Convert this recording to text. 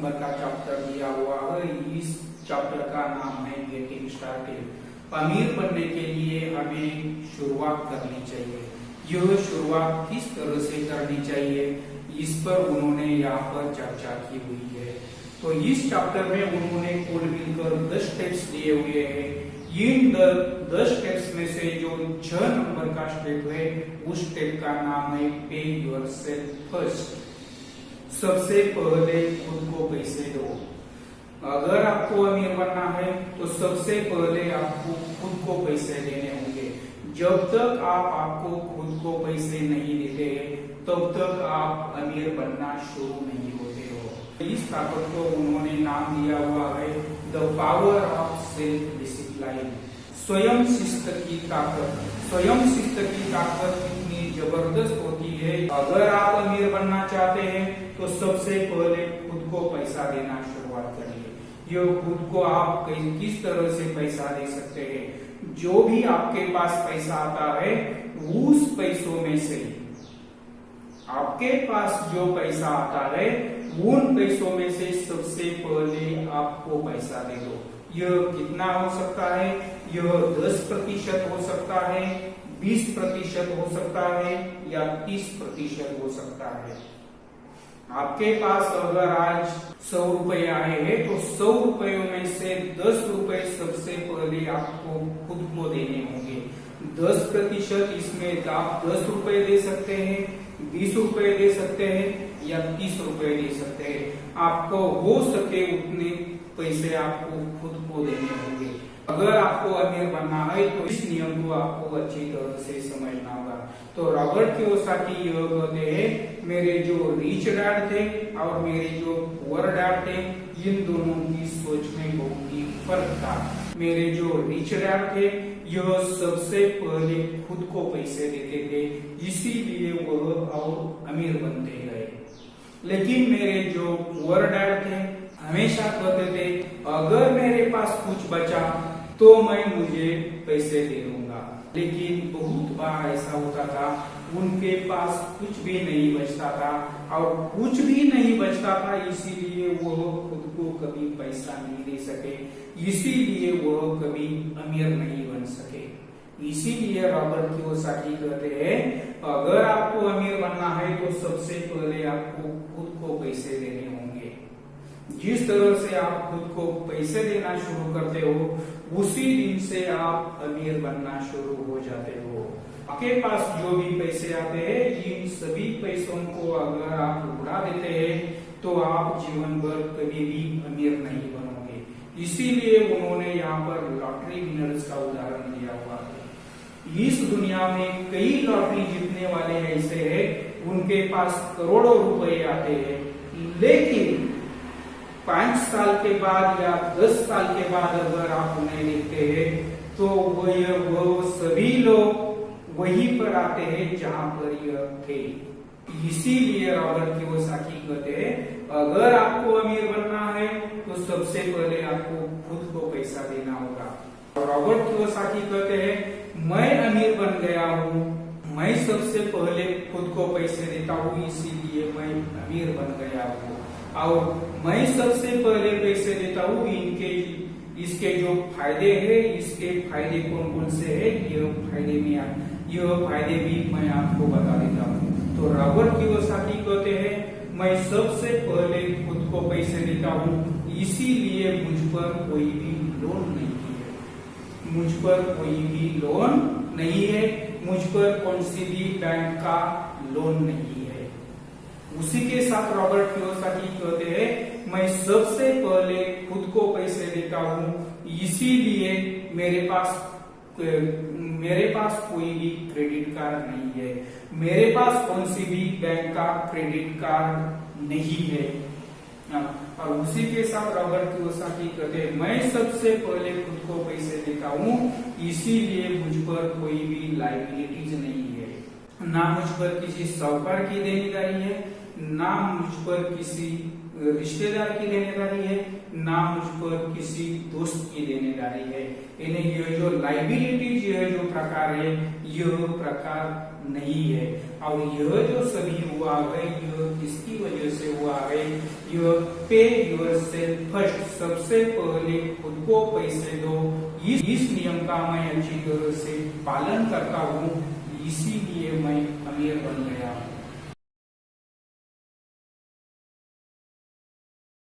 Number का chapter दिया हुआ है। इस चैप्टर का नाम है गेटिंग स्टार्टेड। अमीर बनने के लिए हमें शुरुआत करनी चाहिए। यह शुरुआत किस तरह से करनी चाहिए, इस पर उन्होंने यहाँ पर चर्चा की हुई है। तो इस चैप्टर में उन्होंने कुल मिलकर 10 स्टेप्स दिए हुए हैं। इन 10 स्टेप्स में से जो 6 नंबर का स्टेप है, उस स्टेप का नाम है पे योरसेल्फ फर्स्ट। सबसे पहले खुद को पैसे दो। अगर आपको अमीर बनना है तो सबसे पहले आपको खुद को पैसे देने होंगे। जब तक आपको खुद को पैसे नहीं देते तब तक आप अमीर बनना शुरू नहीं होते हो। इस ताकत को उन्होंने नाम दिया हुआ है the power of self discipline, स्वयं शिस्त की ताकत। स्वयं शिस्त की ताकत इतनी जबरदस्त होती है। अगर आप अमीर बनना चाहते हैं तो सबसे पहले खुद को पैसा देना शुरुआत करिए। यह खुद को आप किस तरह से पैसा दे सकते हैं, जो भी आपके पास पैसा आता है उस पैसों में से, आपके पास जो पैसा आता है उन पैसों में से सबसे पहले आपको पैसा दे दो। यह कितना हो सकता है? यह 10% हो सकता है, 20% हो सकता है या 30% हो सकता है। आपके पास अगर आज 100 रुपए आए हैं तो 100 रुपयों में से 10 रुपए सबसे पहले आपको खुद को देने होंगे। 10% इसमें आप 10 रुपए दे सकते हैं, 20 रुपए दे सकते हैं या 30 रुपए दे सकते हैं। आपको हो सके उतने पैसे आपको खुद को देने होंगे। अगर आपको अमीर बनना है तो इस नियम को आपको अच्छी तरह से समझना होगा। तो रॉबर्ट कियोसाकी यह कहते हैं, मेरे जो रिच डैड थे और मेरे जो पुअर डैड थे, इन दोनों की सोच में बहुत ही फर्क था। मेरे जो रिच डैड थे यह सबसे पहले खुद को पैसे देते थे, इसीलिए वह और अमीर बनते गए। लेकिन मेरे जो पुअर डैड थे हमेशा कहते थे, अगर मेरे पास कुछ बचा तो मैं मुझे पैसे दे दूंगा। लेकिन बहुत बार ऐसा होता था, उनके पास कुछ भी नहीं बचता था और कुछ भी नहीं बचता था, इसीलिए वो खुद को कभी पैसा नहीं दे सके, इसीलिए वो कभी अमीर नहीं बन सके। इसीलिए रॉबर्ट कियोसाकी कहते हैं, अगर आपको अमीर बनना है तो सबसे पहले आपको खुद को पैसे देने होंगे। जिस तरह से आप खुद को पैसे देना शुरू करते हो, उसी दिन से आप अमीर बनना शुरू हो जाते हो। आपके पास जो भी पैसे आते हैं, इन सभी पैसों को अगर आप उड़ा देते हैं तो आप जीवन भर कभी भी अमीर नहीं बनोगे। इसीलिए उन्होंने यहाँ पर लॉटरी विनर्स का उदाहरण दिया हुआ है। इस दुनिया में कई लॉटरी जीतने वाले ऐसे हैं, उनके पास करोड़ों रुपए आते हैं, लेकिन 5 साल के बाद या 10 साल के बाद अगर आप उन्हें देखते हैं तो वो सभी लोग वहीं पर आते हैं जहां पर यह थे। इसीलिए रॉबर्ट कियोसाकी कहते हैं, अगर आपको अमीर बनना है तो सबसे पहले आपको खुद को पैसा देना होगा। रॉबर्ट कियोसाकी कहते हैं, मैं अमीर बन गया हूँ, मैं सबसे पहले खुद को पैसे देता हूँ, इसीलिए मैं अमीर बन गया हूँ और मैं सबसे पहले पैसे देता हूँ। इसके जो फायदे हैं, इसके फायदे कौन कौन से हैं, यह फायदे भी मैं आपको बता देता हूँ। तो रॉबर्ट कियोसाकी कहते हैं, मैं सबसे पहले खुद को पैसे देता हूँ, इसीलिए मुझ पर कोई भी लोन नहीं है। मुझ पर कोई भी लोन नहीं है, मुझ पर कौन सी भी बैंक का लोन नहीं है। उसी के साथ रॉबर्ट कियोसाकी कहते हैं, मैं सबसे पहले खुद को पैसे देता हूँ, इसीलिए मेरे पास कोई भी क्रेडिट कार्ड नहीं है, मेरे पास कौन सी भी बैंक का क्रेडिट कार्ड नहीं है। और उसी के साथ रॉबर्ट कियोसाकी कहते हैं, मैं सबसे पहले खुद को पैसे देता हूँ, इसीलिए मुझ पर कोई भी लायबिलिटीज नहीं है। ना मुझ पर किसी साहूकार की देनदारी है, ना मुझ पर किसी रिश्तेदार की देनेदारी है, ना मुझ पर किसी दोस्त की देनेदारी है। इन्हें यह जो लाइबिलिटीज यह जो प्रकार है यह प्रकार नहीं है। और यह जो सभी हुआ है यह किसकी वजह से हुआ है? यह पे योरसेल्फ फर्स्ट, सबसे पहले खुद को पैसे दो, इस नियम का मैं अच्छी तरह से पालन करता हूँ, इसीलिए मैं अमीर बन गया।